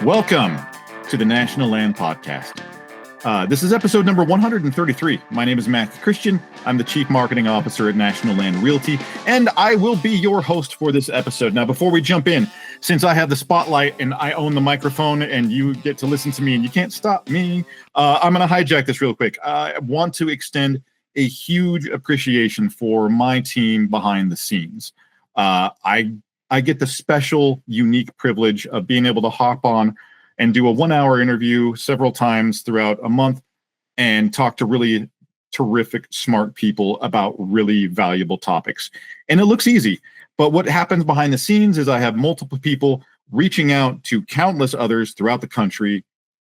Welcome to the National Land Podcast. This is episode number 133. My name is Matthew Christian. I'm the Chief Marketing Officer at National Land Realty, and I will be your host for this episode. Now, before we jump in, since I have the spotlight and I own the microphone and you get to listen to me and you can't stop me, I'm going to hijack this real quick. I want to extend a huge appreciation for my team behind the scenes. I get the special, unique privilege of being able to hop on and do a 1-hour interview several times throughout a month and talk to really terrific, smart people about really valuable topics. And it looks easy, but what happens behind the scenes is I have multiple people reaching out to countless others throughout the country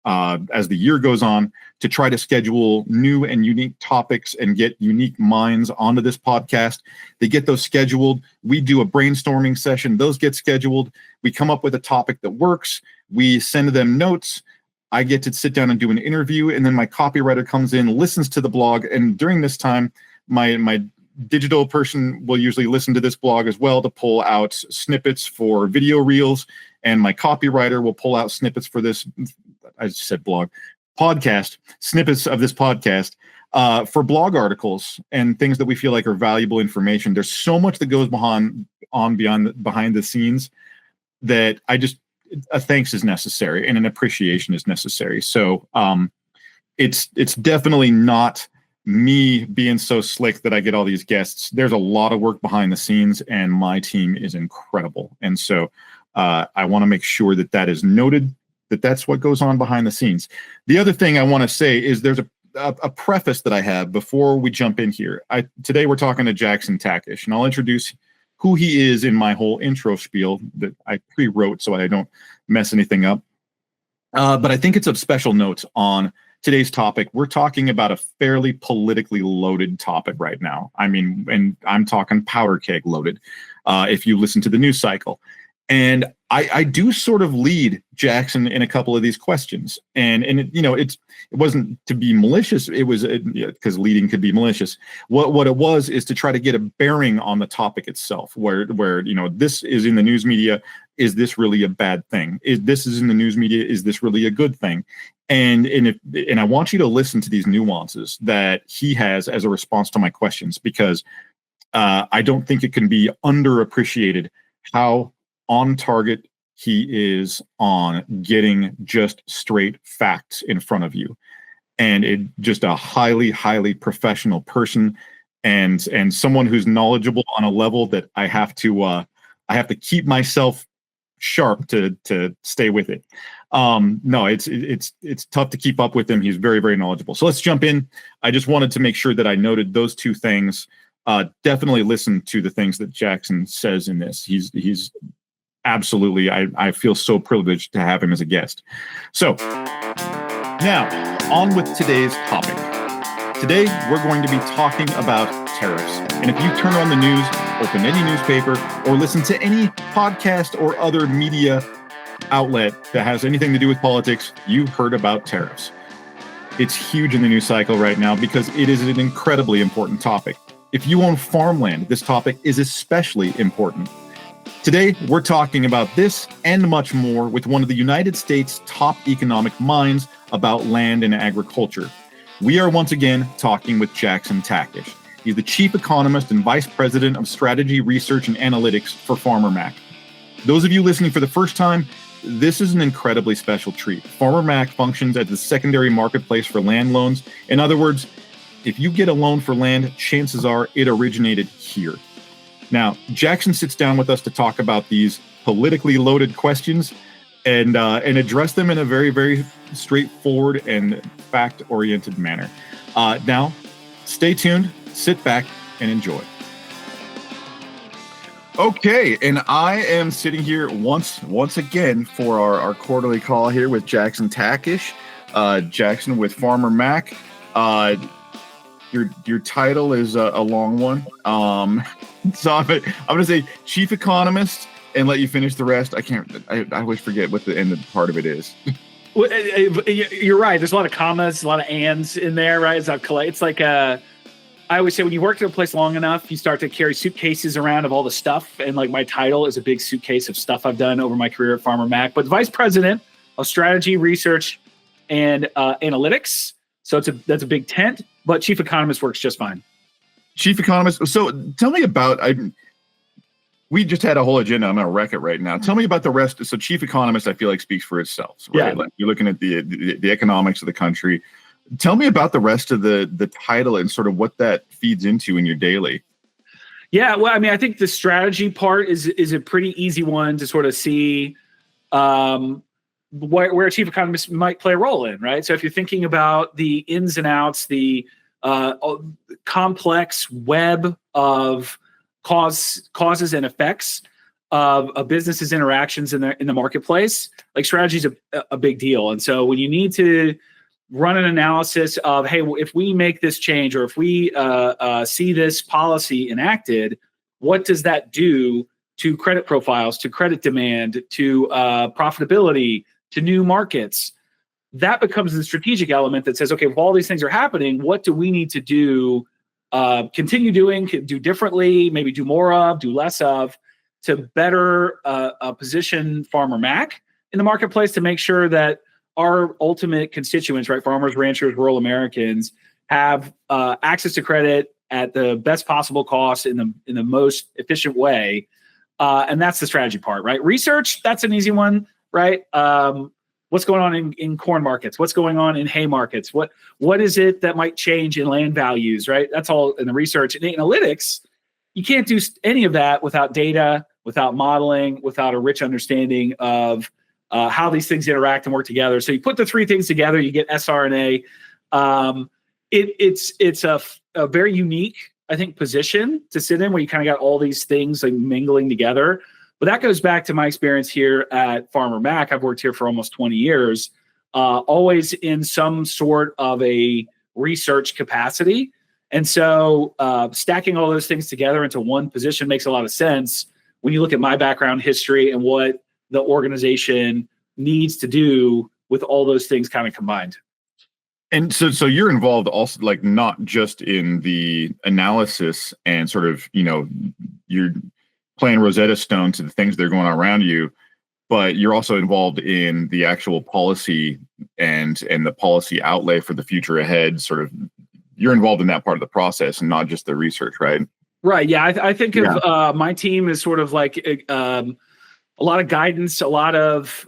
as the year goes on to try to schedule new and unique topics and get unique minds onto this podcast. They get those scheduled. We do a brainstorming session. Those get scheduled. We come up with a topic that works. We send them notes. I get to sit down and do an interview, and then my copywriter comes in, listens to the blog, and during this time, my digital person will usually listen to this blog as well to pull out snippets for video reels, and my copywriter will pull out snippets for this, I just said blog, podcast, snippets of this podcast for blog articles and things that we feel like are valuable information. There's so much that goes behind the scenes that a thanks is necessary and an appreciation is necessary. So it's definitely not me being so slick that I get all these guests. There's a lot of work behind the scenes, and my team is incredible. And so I want to make sure that is noted, that's what goes on behind the scenes. The other thing I want to say is there's a preface that I have before we jump in here. Today we're talking to Jackson Takach, and I'll introduce who he is in my whole intro spiel that I pre-wrote so I don't mess anything up. But I think it's of special note on today's topic. We're talking about a fairly politically loaded topic right now. I mean, and I'm talking powder keg loaded, if you listen to the news cycle. And I do sort of lead Jackson in a couple of these questions, and it wasn't to be malicious. It was because leading could be malicious. What it was is to try to get a bearing on the topic itself. Where this is in the news media. Is this really a bad thing? This is in the news media. Is this really a good thing? And I want you to listen to these nuances that he has as a response to my questions, because I don't think it can be underappreciated how on target he is on getting just straight facts in front of you, and just a highly, highly professional person, and someone who's knowledgeable on a level that I have to keep myself sharp to stay with it. No, it's tough to keep up with him. He's very, very knowledgeable. So let's jump in. I just wanted to make sure that I noted those two things. Definitely listen to the things that Jackson says in this. He's absolutely, I feel so privileged to have him as a guest. So now on with today's topic. Today, we're going to be talking about tariffs. And if you turn on the news, open any newspaper, or listen to any podcast or other media outlet that has anything to do with politics, you've heard about tariffs. It's huge in the news cycle right now because it is an incredibly important topic. If you own farmland, this topic is especially important. Today, we're talking about this and much more with one of the United States' top economic minds about land and agriculture. We are once again talking with Jackson Takach. He's the Chief Economist and Vice President of Strategy, Research, and Analytics for Farmer Mac. Those of you listening for the first time, this is an incredibly special treat. Farmer Mac functions as the secondary marketplace for land loans. In other words, if you get a loan for land, chances are it originated here. Now, Jackson sits down with us to talk about these politically loaded questions and address them in a very, very straightforward and fact-oriented manner. Now, stay tuned, sit back, and enjoy. Okay, and I am sitting here once again for our quarterly call here with Jackson Takach. Jackson with Farmer Mac. Your title is a long one. So I'm going to say Chief Economist and let you finish the rest. I always forget what the end of part of it is. Well, you're right. There's a lot of commas, a lot of ands in there, right? It's like I always say when you work at a place long enough, you start to carry suitcases around of all the stuff. And like my title is a big suitcase of stuff I've done over my career at Farmer Mac. But Vice President of strategy, research, and analytics. So that's a big tent, but chief economist works just fine. Chief economist. So tell me about, we just had a whole agenda. I'm going to wreck it right now. Tell me about the rest. So chief economist, I feel like speaks for itself, right? Yeah. Like you're looking at the economics of the country. Tell me about the rest of the title and sort of what that feeds into in your daily. Yeah, well, I mean, I think the strategy part is a pretty easy one to sort of see where a chief economist might play a role in, right? So if you're thinking about the ins and outs, the complex web of causes and effects of a business's interactions in the marketplace, like strategy is a big deal. And so when you need to run an analysis of, hey, if we make this change or if we see this policy enacted, what does that do to credit profiles, to credit demand, to profitability, to new markets? That becomes the strategic element that says, okay, if all these things are happening, what do we need to do, continue doing, do differently, maybe do more of, do less of, to better position Farmer Mac in the marketplace to make sure that our ultimate constituents, right, farmers, ranchers, rural Americans, have access to credit at the best possible cost in the most efficient way. And that's the strategy part, right? Research, that's an easy one, right? What's going on in corn markets? What's going on in hay markets? What is it that might change in land values, right? That's all in the research. And analytics, you can't do any of that without data, without modeling, without a rich understanding of how these things interact and work together. So you put the three things together, you get SRNA. It's a very unique, I think, position to sit in where you kind of got all these things like mingling together. But that goes back to my experience here at Farmer Mac. I've worked here for almost 20 years, always in some sort of a research capacity. And so stacking all those things together into one position makes a lot of sense when you look at my background history and what the organization needs to do with all those things kind of combined. And so you're involved also, like, not just in the analysis and sort of, you're playing Rosetta Stone to the things that are going on around you, but you're also involved in the actual policy and the policy outlay for the future ahead. Sort of, you're involved in that part of the process and not just the research, right? Right. Yeah. I think of my team as sort of like a lot of guidance, a lot of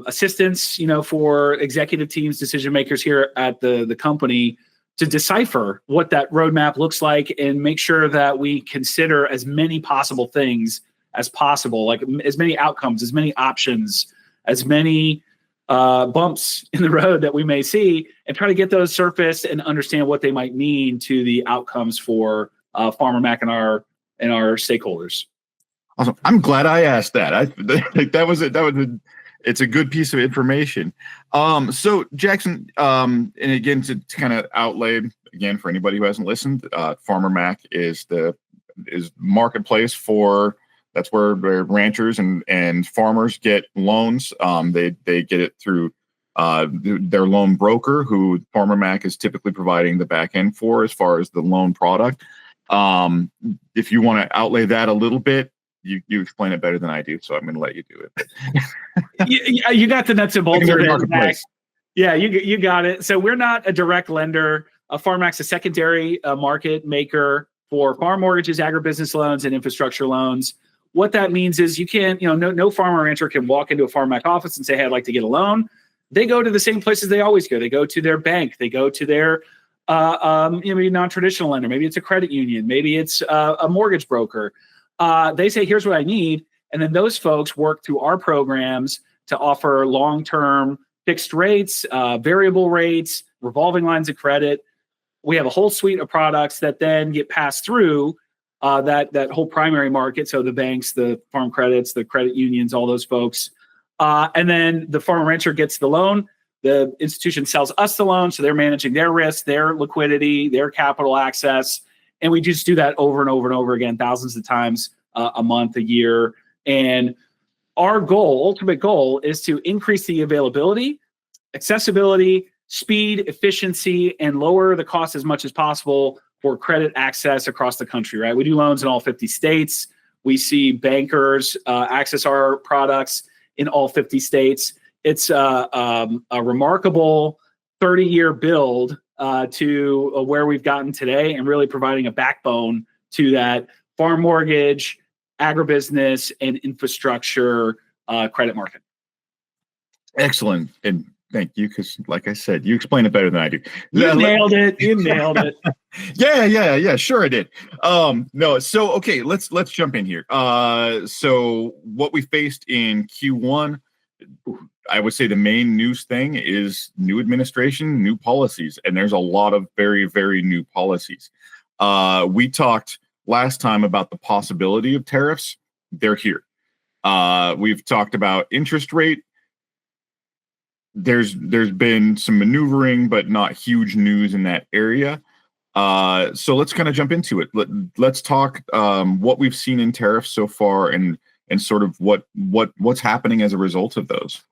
assistance, for executive teams, decision makers here at the company to decipher what that roadmap looks like and make sure that we consider as many possible things as possible, like as many outcomes, as many options, as many bumps in the road that we may see, and try to get those surfaced and understand what they might mean to the outcomes for Farmer Mac and our stakeholders. Awesome. I'm glad I asked that. It's a good piece of information. So Jackson, and again, to kind of outlay again for anybody who hasn't listened, Farmer Mac is marketplace for, that's where ranchers and farmers get loans. They get it through their loan broker, who Farmer Mac is typically providing the back end for as far as the loan product. If you want to outlay that a little bit, you explain it better than I do, so I'm going to let you do it. you got the nuts and bolts of it. Yeah, you got it. So we're not a direct lender. Farmer Mac's a secondary market maker for farm mortgages, agribusiness loans, and infrastructure loans. What that means is you can't, no farmer or rancher can walk into a Farmer Mac office and say, hey, I'd like to get a loan. They go to the same places they always go. They go to their bank. They go to their maybe non-traditional lender. Maybe it's a credit union. Maybe it's a mortgage broker. They say, here's what I need. And then those folks work through our programs to offer long-term fixed rates, variable rates, revolving lines of credit. We have a whole suite of products that then get passed through that whole primary market. So the banks, the farm credits, the credit unions, all those folks. And then the farmer rancher gets the loan. The institution sells us the loan. So they're managing their risk, their liquidity, their capital access. And we just do that over and over and over again, thousands of times a month, a year. And our ultimate goal, is to increase the availability, accessibility, speed, efficiency, and lower the cost as much as possible for credit access across the country, right? We do loans in all 50 states. We see bankers access our products in all 50 states. it's a remarkable 30-year build to where we've gotten today, and really providing a backbone to that farm mortgage, agribusiness, and infrastructure credit market. Excellent. And thank you, because like I said, you explain it better than I do. Nailed it. You nailed it. Yeah. Sure, I did. No, so okay, let's jump in here. So what we faced in Q1, I would say the main news thing is new administration, new policies, and there's a lot of very, very new policies. We talked last time about the possibility of tariffs. They're here. We've talked about interest rate. There's been some maneuvering, but not huge news in that area. So let's kind of jump into it. Let's talk what we've seen in tariffs so far, and sort of what's happening as a result of those.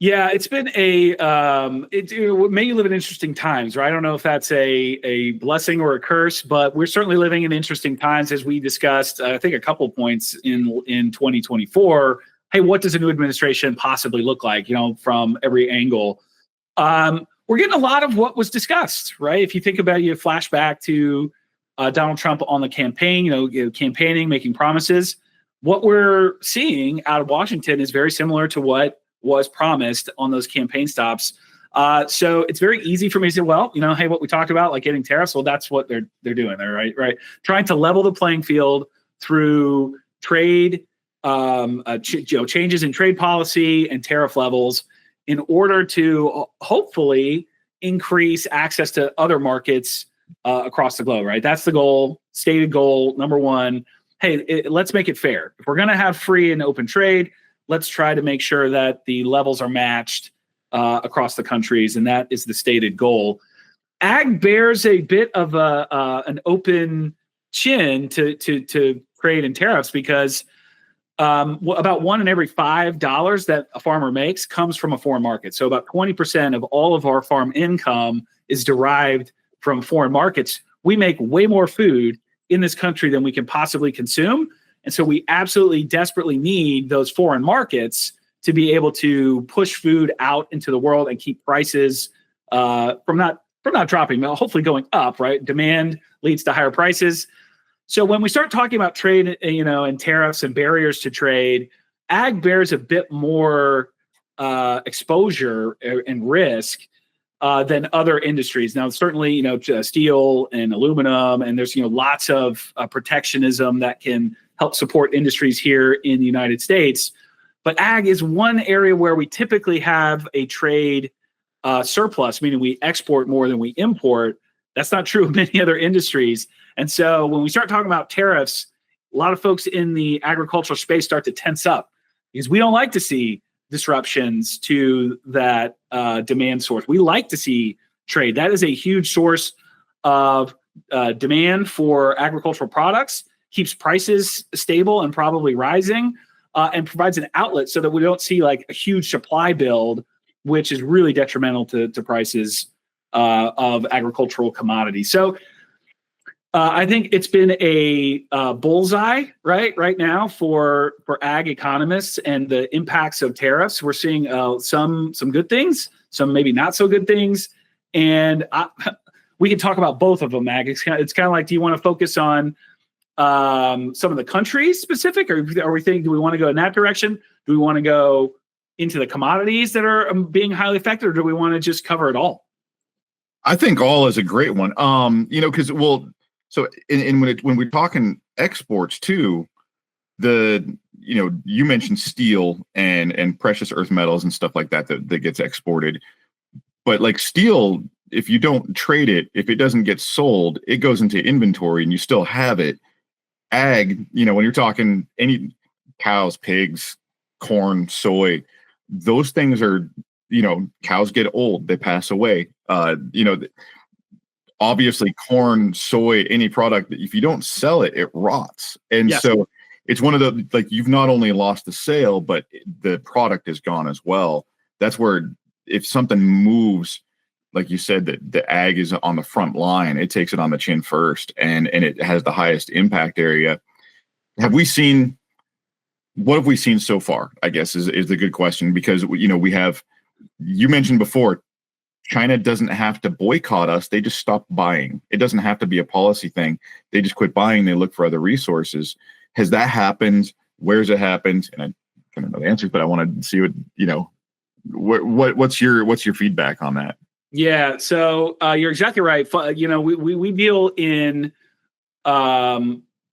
Yeah, it's been may live in interesting times, right? I don't know if that's a blessing or a curse, but we're certainly living in interesting times, as we discussed, I think a couple points in 2024. Hey, what does a new administration possibly look like, from every angle? We're getting a lot of what was discussed, right? If you think about, you flashback to Donald Trump on the campaign, campaigning, making promises. What we're seeing out of Washington is very similar to what was promised on those campaign stops. So it's very easy for me to say, well, hey, what we talked about, like getting tariffs, well, that's what they're doing there, right? Trying to level the playing field through trade, changes in trade policy and tariff levels, in order to hopefully increase access to other markets across the globe, right? That's the goal, stated goal number one. Hey, let's make it fair. If we're going to have free and open trade, let's try to make sure that the levels are matched across the countries, and that is the stated goal. Ag bears a bit of an open chin to trade and tariffs, because about $1 in every $5 that a farmer makes comes from a foreign market. So about 20% of all of our farm income is derived from foreign markets. We make way more food in this country than we can possibly consume. And so we absolutely desperately need those foreign markets to be able to push food out into the world and keep prices from not dropping, but hopefully going up, right? Demand leads to higher prices. So when we start talking about trade, and tariffs and barriers to trade, ag bears a bit more exposure and risk than other industries. Now, certainly, steel and aluminum, and there's, lots of protectionism that can help support industries here in the United States. But ag is one area where we typically have a trade surplus, meaning we export more than we import. That's not true of many other industries. And so when we start talking about tariffs, a lot of folks in the agricultural space start to tense up, because we don't like to see disruptions to that demand source. We like to see trade. That is a huge source of demand for agricultural products, keeps prices stable and probably rising, and provides an outlet so that we don't see like a huge supply build, which is really detrimental to prices of agricultural commodities. So I think it's been a bullseye right now for ag economists and the impacts of tariffs. We're seeing some good things, some maybe not so good things, and we can talk about both of them. Ag, it's kind of like, do you want to focus on some of the countries specific, or are we thinking, do we want to go in that direction? Do we want to go into the commodities that are being highly affected, or do we want to just cover it all? I think all is a great one. Because so when we're talking exports too, you mentioned steel and precious earth metals and stuff like that gets exported. But like steel, if you don't trade it, if it doesn't get sold, it goes into inventory and you still have it. Ag, when you're talking any cows, pigs, corn, soy, those things are, cows get old, they pass away. Obviously corn, soy, any product, if you don't sell it, it rots. And yes. So it's one of the, like, you've not only lost the sale, but the product is gone as well. That's where, if something moves, like you said, that the ag is on the front line, it takes it on the chin first, and it has the highest impact area. Have we seen what have we seen so far, I guess, is the good question, because, you mentioned before, China doesn't have to boycott us. They just stop buying. It doesn't have to be a policy thing. They just quit buying. They look for other resources. Has that happened? Where's it happened? And I kind of know the answers, but I want to see what's your feedback on that? Yeah. So you're exactly right. We deal in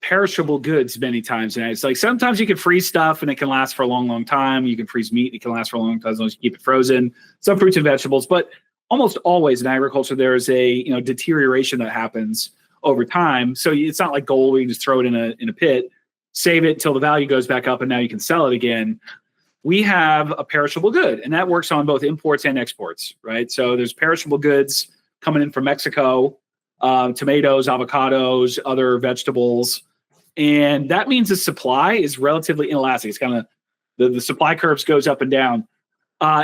perishable goods many times. And it's like, sometimes you can freeze stuff and it can last for a long, long time. You can freeze meat. It can last for a long time as long as you keep it frozen. Some fruits and vegetables, but almost always in agriculture, there's a deterioration that happens over time. So it's not like gold where you just throw it in a pit, save it till the value goes back up, and now you can sell it again. We have a perishable good, and that works on both imports and exports, right? So there's perishable goods coming in from Mexico, tomatoes, avocados, other vegetables, and that means the supply is relatively inelastic. It's kind of the supply curves goes up and down.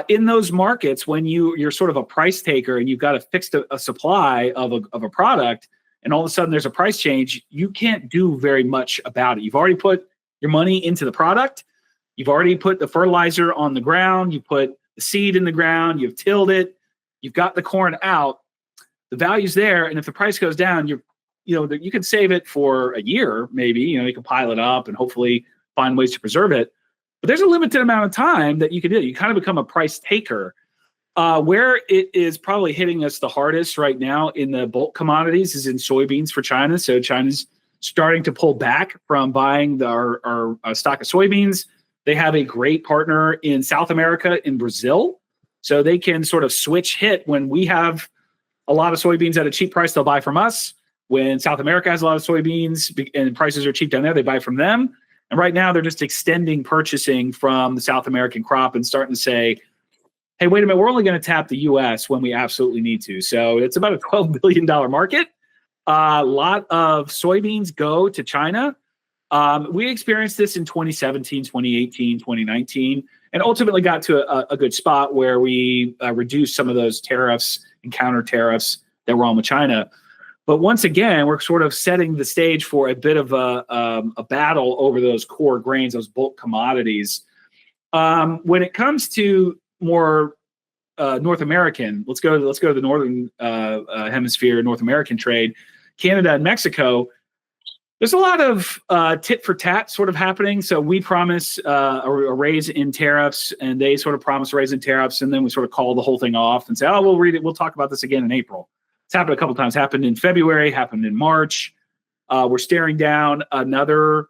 In those markets, when you're sort of a price taker and you've got a fixed a supply of a product, and all of a sudden there's a price change, you can't do very much about it. You've already put your money into the product. You've already put the fertilizer on the ground. You put the seed in the ground. You've tilled it. You've got the corn out. The value's there, and if the price goes down, you can save it for a year, maybe. You can pile it up and hopefully find ways to preserve it. But there's a limited amount of time that you can do it. You kind of become a price taker. Where it is probably hitting us the hardest right now in the bulk commodities is in soybeans for China. So China's starting to pull back from buying our stock of soybeans. They have a great partner in South America, in Brazil. So they can sort of switch hit when we have a lot of soybeans at a cheap price, they'll buy from us. When South America has a lot of soybeans and prices are cheap down there, they buy from them. And right now they're just extending purchasing from the South American crop and starting to say, hey, wait a minute, we're only going to tap the U.S. when we absolutely need to. So it's about a $12 billion market. A lot of soybeans go to China. We experienced this in 2017, 2018, 2019, and ultimately got to a good spot where we reduced some of those tariffs and counter tariffs that were on with China. But once again, we're sort of setting the stage for a bit of a battle over those core grains, those bulk commodities. When it comes to more North American, let's go to the northern hemisphere, North American trade, Canada and Mexico. There's a lot of tit for tat sort of happening. So we promise a raise in tariffs, and they sort of promise a raise in tariffs, and then we sort of call the whole thing off and say, oh, we'll read it. We'll talk about this again in April. It's happened a couple of times. Happened in February, happened in March. We're staring down another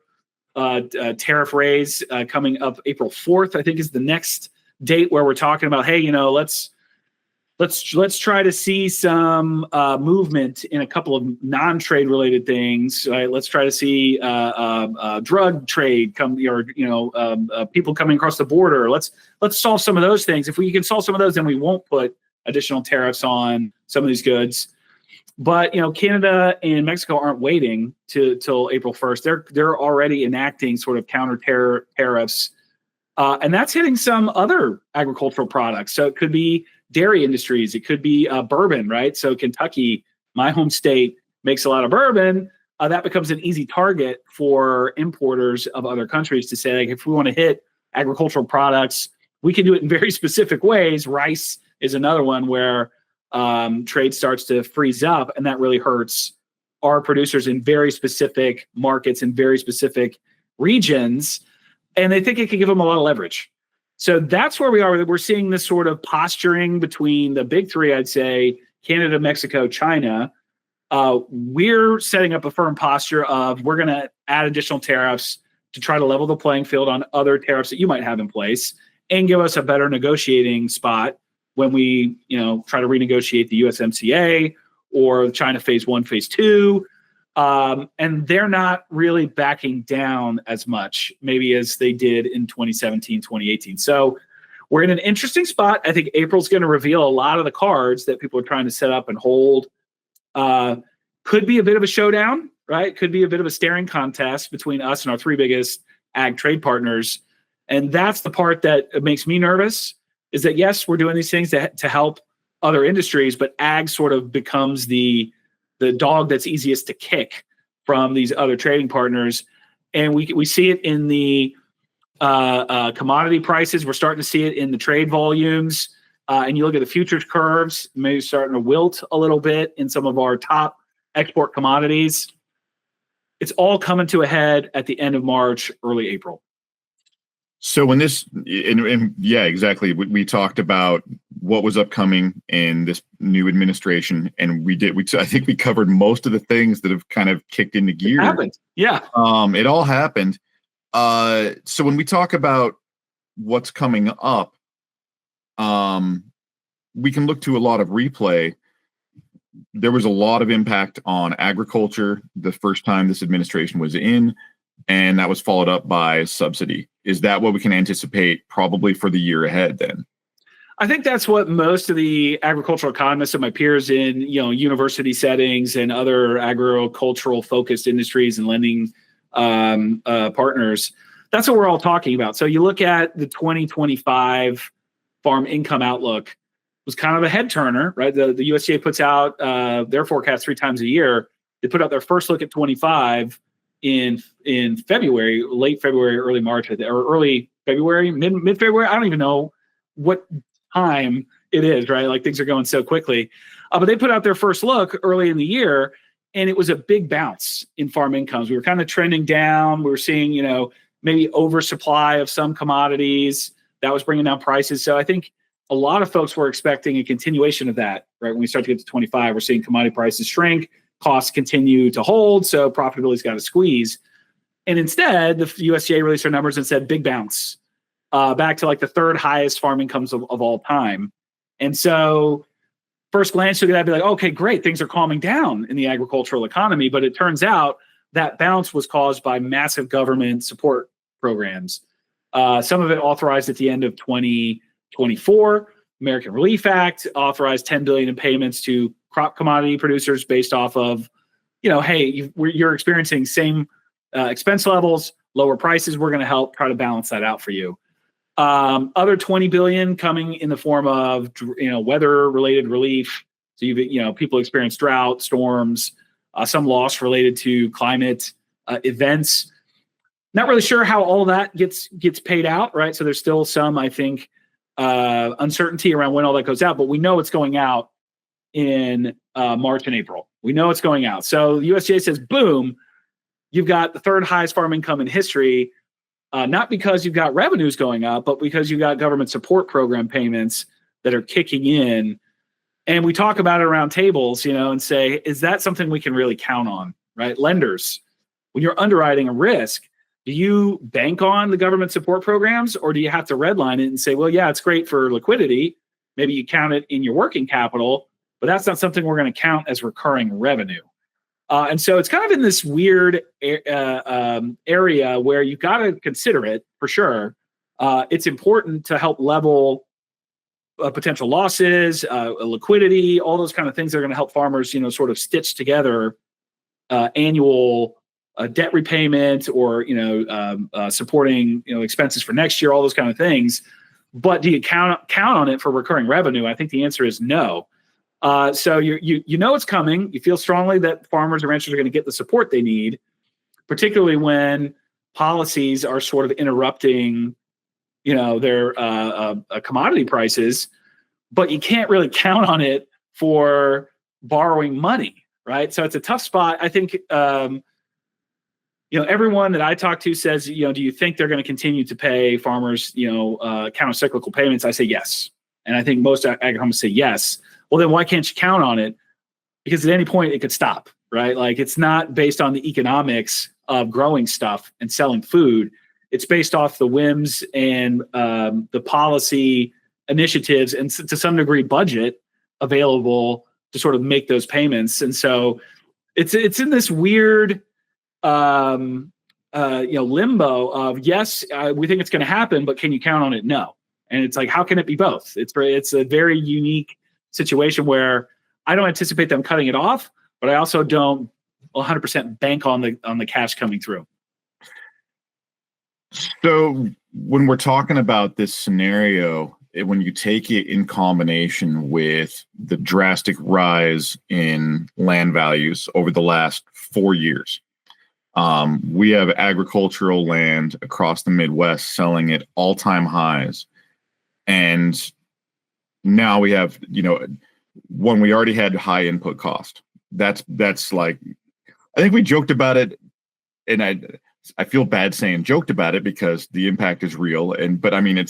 tariff raise coming up April 4th, I think is the next date where we're talking about, hey, let's try to see some movement in a couple of non-trade related things. Right? Let's try to see drug trade come, or people coming across the border. Let's solve some of those things. If we can solve some of those, then we won't put additional tariffs on some of these goods. But Canada and Mexico aren't waiting till April 1st. They're already enacting sort of counter tariffs, and that's hitting some other agricultural products. So it could be dairy industries. It could be bourbon, right? So Kentucky, my home state, makes a lot of bourbon. That becomes an easy target for importers of other countries to say, like, if we want to hit agricultural products, we can do it in very specific ways. Rice is another one where trade starts to freeze up, and that really hurts our producers in very specific markets in very specific regions, and they think it can give them a lot of leverage. So that's where we are. We're seeing this sort of posturing between the big three, I'd say, Canada, Mexico, China. We're setting up a firm posture of we're going to add additional tariffs to try to level the playing field on other tariffs that you might have in place and give us a better negotiating spot when we, try to renegotiate the USMCA or China phase 1, phase 2. And they're not really backing down as much, maybe as they did in 2017, 2018. So we're in an interesting spot. I think April's going to reveal a lot of the cards that people are trying to set up and hold. Could be a bit of a showdown, right? Could be a bit of a staring contest between us and our three biggest ag trade partners. And that's the part that makes me nervous, is that, yes, we're doing these things to help other industries, but ag sort of becomes the dog that's easiest to kick from these other trading partners. And we see it in the commodity prices. We're starting to see it in the trade volumes. And you look at the futures curves, maybe starting to wilt a little bit in some of our top export commodities. It's all coming to a head at the end of March, early April. So when this, and yeah, exactly. We talked about what was upcoming in this new administration, and I think we covered most of the things that have kind of kicked into gear. It happened. Yeah. It all happened. So when we talk about what's coming up, we can look to a lot of replay. There was a lot of impact on agriculture the first time this administration was in, and that was followed up by subsidy. Is that what we can anticipate probably for the year ahead then? I think that's what most of the agricultural economists and my peers in, university settings and other agricultural focused industries and lending partners, that's what we're all talking about. So you look at the 2025 farm income outlook, was kind of a head turner, right? The USDA puts out their forecast 3 times a year. They put out their first look at 25 in February, late February, early March, or early February, mid February. I don't even know what time it is, right? Like things are going so quickly. But they put out their first look early in the year, and it was a big bounce in farm incomes. We were kind of trending down. We were seeing, maybe oversupply of some commodities that was bringing down prices. So I think a lot of folks were expecting a continuation of that, right? When we start to get to 25, we're seeing commodity prices shrink, costs continue to hold, so profitability's got to squeeze. And instead, the USDA released their numbers and said big bounce, back to like the 3rd highest farm incomes of all time. And so first glance, you look at that and be like, okay, great, things are calming down in the agricultural economy. But it turns out that bounce was caused by massive government support programs. Some of it authorized at the end of 2024. American Relief Act authorized $10 billion in payments to crop commodity producers based off of, hey, you're experiencing same expense levels, lower prices. We're going to help try to balance that out for you. Other $20 billion coming in the form of, weather-related relief. So people experience drought, storms, some loss related to climate events. Not really sure how all that gets paid out, right? So there's still some, I think, uncertainty around when all that goes out, but we know it's going out in March and April. We know it's going out. So the USDA says, boom, you've got the 3rd highest farm income in history, not because you've got revenues going up, but because you've got government support program payments that are kicking in. And we talk about it around tables, and say, is that something we can really count on, right? Lenders, when you're underwriting a risk, do you bank on the government support programs, or do you have to redline it and say, well, yeah, it's great for liquidity. Maybe you count it in your working capital, but that's not something we're going to count as recurring revenue. And so it's kind of in this weird area where you've got to consider it for sure. It's important to help level potential losses, liquidity, all those kind of things that are going to help farmers, sort of stitch together annual debt repayment or supporting expenses for next year, all those kind of things. But do you count on it for recurring revenue? I think the answer is no. So you know it's coming. You feel strongly that farmers and ranchers are going to get the support they need, particularly when policies are sort of interrupting, their commodity prices. But you can't really count on it for borrowing money, right? So it's a tough spot. I think. Everyone that I talk to says, do you think they're going to continue to pay farmers, counter-cyclical payments? I say yes. And I think most agronomists say yes. Well, then why can't you count on it? Because at any point it could stop, right? Like it's not based on the economics of growing stuff and selling food. It's based off the whims and the policy initiatives and to some degree budget available to sort of make those payments. And so it's in this weird limbo of yes, we think it's going to happen, but can you count on it? No. And it's like, how can it be both? It's a very unique situation where I don't anticipate them cutting it off, but I also don't 100% bank on the cash coming through. So when we're talking about this scenario, when you take it in combination with the drastic rise in land values over the last 4 years, We have agricultural land across the Midwest selling at all-time highs. And now we have, one, we already had high input cost. That's like, I think we joked about it, and I feel bad saying joked about it because the impact is real. But I mean,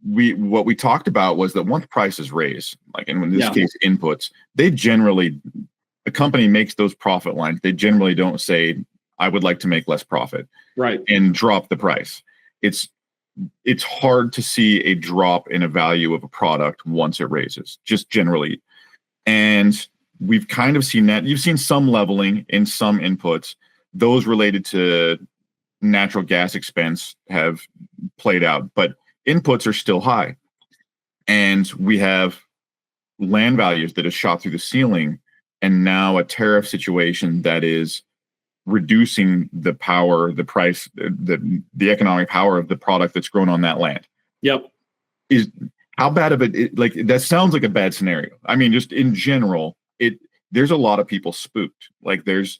what we talked about was that once prices raise, like in this case, inputs, a company makes those profit lines. They generally don't say, I would like to make less profit, right, and drop the price. It's hard to see a drop in a value of a product once it raises, just generally. And we've kind of seen that. You've seen some leveling in some inputs. Those related to natural gas expense have played out, but inputs are still high. And we have land values that have shot through the ceiling, and now a tariff situation that is reducing the power, the price, the economic power of the product that's grown on that land. Yep. Is how bad of it, like that sounds like a bad scenario. I mean, just in general, there's a lot of people spooked. Like there's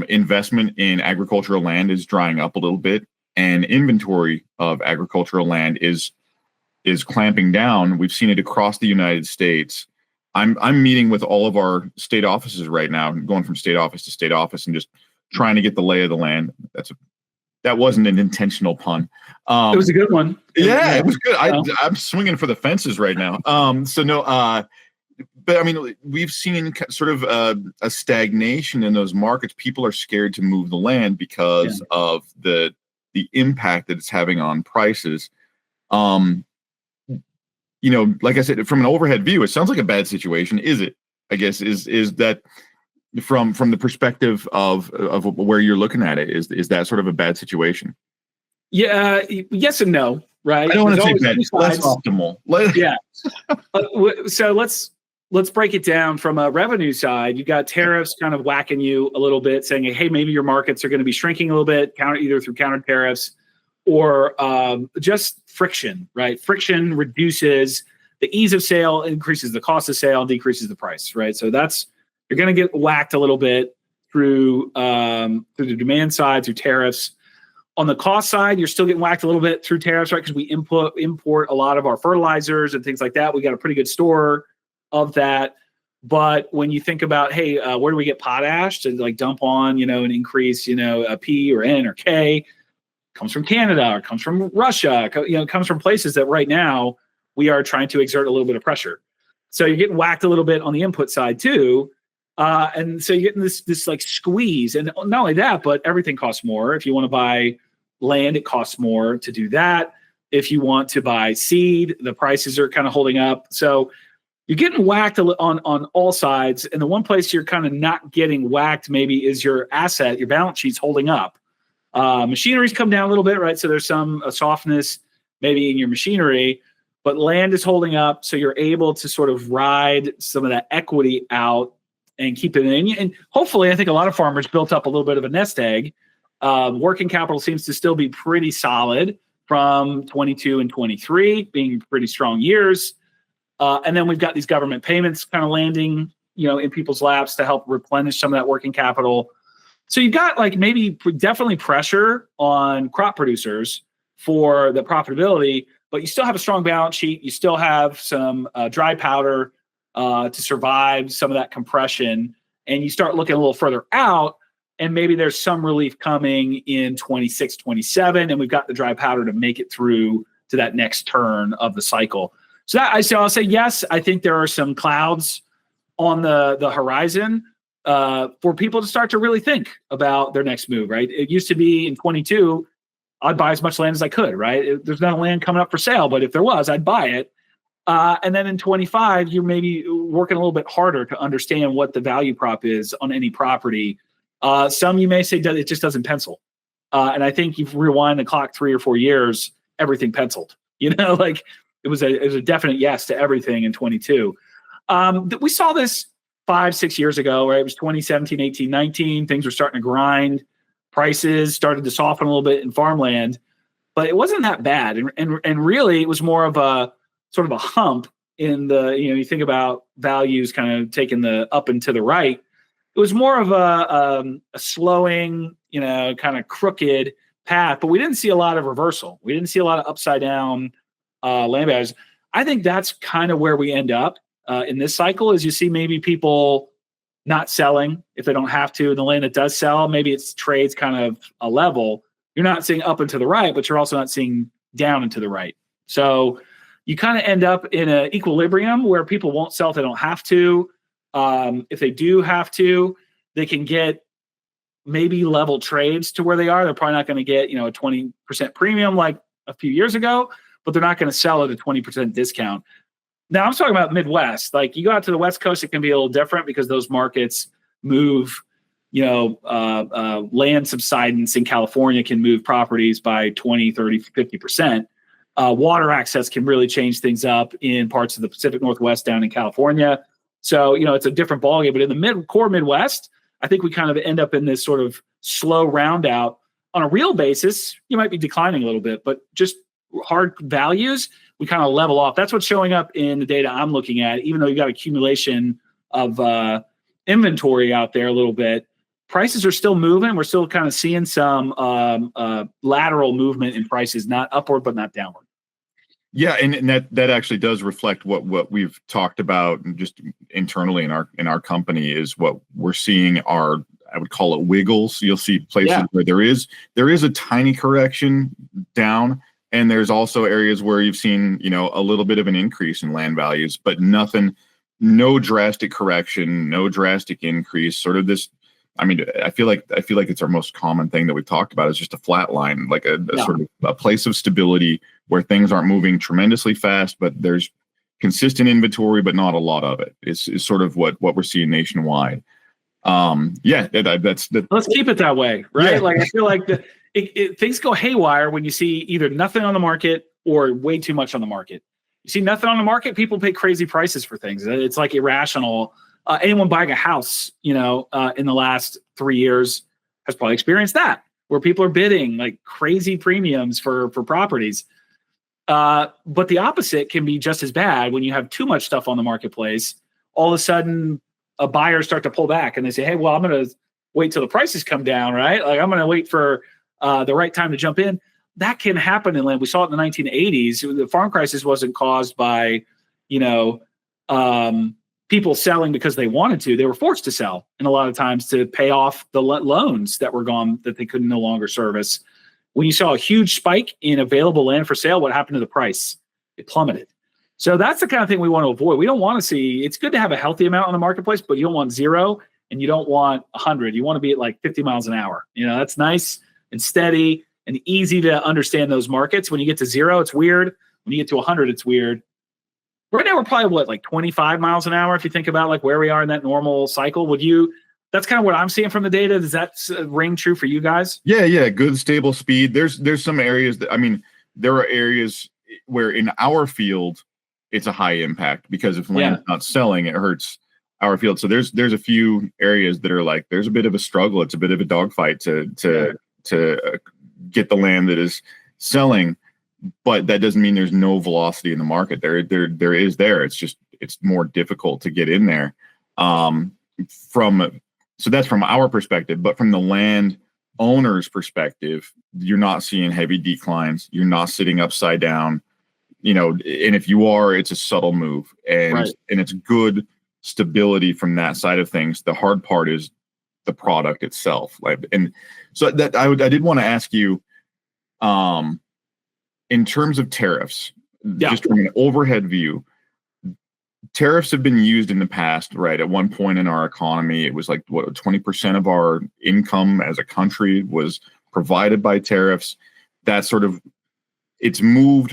investment in agricultural land is drying up a little bit, and inventory of agricultural land is clamping down. We've seen it across the United States. I'm meeting with all of our state offices right now, going from state office to state office, and just trying to get the lay of the land. That wasn't an intentional pun. It was a good one. Yeah, it was good. I'm swinging for the fences right now. But I mean, we've seen sort of a stagnation in those markets. People are scared to move the land because of the impact that it's having on prices. Like I said, from an overhead view, it sounds like a bad situation. Is it? I guess is that from the perspective of where you're looking at it, is that sort of a bad situation? Yeah, yes and no, right? I don't want to say bad, less optimal. Yeah. So let's break it down from a revenue side. You got tariffs kind of whacking you a little bit, saying, hey, maybe your markets are going to be shrinking a little bit, either through counter tariffs or just friction, right? Friction reduces the ease of sale, increases the cost of sale, decreases the price, right? So you're going to get whacked a little bit through the demand side, through tariffs. On the cost side, you're still getting whacked a little bit through tariffs, right? Because we import a lot of our fertilizers and things like that. We got a pretty good store of that. But when you think about, hey, where do we get potash to like dump on, an increase, a P or N or K, comes from Canada or comes from Russia, comes from places that right now we are trying to exert a little bit of pressure. So you're getting whacked a little bit on the input side too. And so you're getting this like squeeze. And not only that, but everything costs more. If you want to buy land, it costs more to do that. If you want to buy seed, the prices are kind of holding up. So you're getting whacked on all sides. And the one place you're kind of not getting whacked maybe is your asset, your balance sheet's holding up. Machinery's come down a little bit, right? So there's some softness maybe in your machinery, but land is holding up. So you're able to sort of ride some of that equity out and keep it in. And hopefully, I think a lot of farmers built up a little bit of a nest egg. Working capital seems to still be pretty solid from 22 and 23 being pretty strong years. And then we've got these government payments kind of landing, in people's laps to help replenish some of that working capital. So you've got like maybe definitely pressure on crop producers for the profitability, but you still have a strong balance sheet. You still have some dry powder to survive some of that compression. And you start looking a little further out, and maybe there's some relief coming in 26, 27, and we've got the dry powder to make it through to that next turn of the cycle. So I'll say yes, I think there are some clouds on the horizon for people to start to really think about their next move, right? It used to be in 22, I'd buy as much land as I could, right? There's no land coming up for sale, but if there was, I'd buy it. And then in 25, you're maybe working a little bit harder to understand what the value prop is on any property. Some you may say it just doesn't pencil. And I think you've rewind the clock 3 or 4 years, everything penciled. Like it was a definite yes to everything in 22. We saw this 5-6 years ago, right? It was 2017, 18, 19. Things were starting to grind. Prices started to soften a little bit in farmland, but it wasn't that bad. And really, it was more of a sort of a hump in the, you think about values kind of taking the up and to the right. it was more of a slowing, kind of crooked path, but we didn't see a lot of reversal. We didn't see a lot of upside down land values. I think that's kind of where we end up in this cycle, is you see maybe people not selling if they don't have to. And the land that does sell, maybe it's trades kind of a level. You're not seeing up and to the right, but you're also not seeing down and to the right. So you kind of end up in an equilibrium where people won't sell if they don't have to. If they do have to, they can get maybe level trades to where they are. They're probably not going to get, a 20% premium like a few years ago, but they're not going to sell at a 20% discount. Now I'm talking about Midwest. Like you go out to the West Coast, it can be a little different because those markets move, land subsidence in California can move properties by 20, 30, 50%. Water access can really change things up in parts of the Pacific Northwest down in California. So, it's a different ballgame. But in the core Midwest, I think we kind of end up in this sort of slow round out. On a real basis, you might be declining a little bit, but just hard values, we kind of level off. That's what's showing up in the data I'm looking at. Even though you got accumulation of inventory out there a little bit, prices are still moving. We're still kind of seeing some lateral movement in prices, not upward, but not downward. Yeah, and that actually does reflect what we've talked about just internally in our company, is what we're seeing are, I would call it wiggles. You'll see places where there is a tiny correction down, and there's also areas where you've seen, a little bit of an increase in land values, but no drastic correction, no drastic increase, sort of this. I mean, I feel like it's our most common thing that we've talked about is just a flat line, like a sort of a place of stability where things aren't moving tremendously fast, but there's consistent inventory, but not a lot of it. Is sort of what we're seeing nationwide. That's let's keep it that way, right? Yeah. Like I feel like things go haywire when you see either nothing on the market or way too much on the market. You see nothing on the market, people pay crazy prices for things. It's like irrational. Anyone buying a house, in the last 3 years has probably experienced that, where people are bidding like crazy premiums for properties. But the opposite can be just as bad when you have too much stuff on the marketplace. All of a sudden, buyers start to pull back and they say, hey, well, I'm going to wait till the prices come down, right? Like I'm going to wait for the right time to jump in. That can happen in land. We saw it in the 1980s. The farm crisis wasn't caused by, people selling because they wanted to. They were forced to sell, and a lot of times to pay off the loans that were gone that they could no longer service. When you saw a huge spike in available land for sale, what happened to the price? It plummeted. So that's the kind of thing we want to avoid. We don't want to see, it's good to have a healthy amount on the marketplace, but you don't want 0 and you don't want 100. You want to be at like 50 miles an hour. That's nice and steady and easy to understand those markets. When you get to 0, it's weird. When you get to 100, it's weird. Right now, we're probably like 25 miles an hour. If you think about like where we are in that normal cycle, that's kind of what I'm seeing from the data. Does that ring true for you guys? Yeah. Good, stable speed. There's some areas there are areas where in our field, it's a high impact because if land's not selling, it hurts our field. So there's a few areas that are like, there's a bit of a struggle. It's a bit of a dogfight to get the land that is selling. But that doesn't mean there's no velocity in the market. There is. It's more difficult to get in there. So that's from our perspective, but from the land owner's perspective, you're not seeing heavy declines. You're not sitting upside down, and if you are, it's a subtle move and it's good stability from that side of things. The hard part is the product itself. And so that I did want to ask you, in terms of tariffs, just from an overhead view, tariffs have been used in the past, right? At one point in our economy, it was like 20% of our income as a country was provided by tariffs. That sort of, it's moved